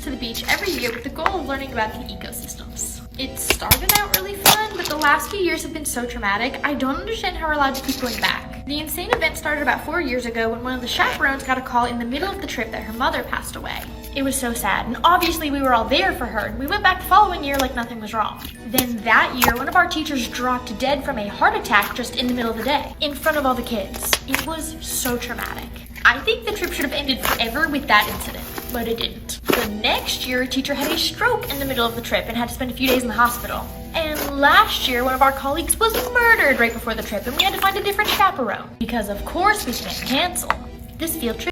to the beach every year with the goal of learning about the ecosystems. It started out really fun, but the last few years have been so traumatic, I don't understand how we're allowed to keep going back. The insane event started about 4 years ago when one of the chaperones got a call in the middle of the trip that her mother passed away. It was so sad, and obviously we were all there for her, and we went back the following year like nothing was wrong. Then that year, one of our teachers dropped dead from a heart attack just in the middle of the day, in front of all the kids. It was so traumatic. I think the trip should have ended forever with that incident, but it didn't. The next year, a teacher had a stroke in the middle of the trip and had to spend a few days in the hospital. And last year, one of our colleagues was murdered right before the trip, and we had to find a different chaperone. Because of course we can't cancel. This field trip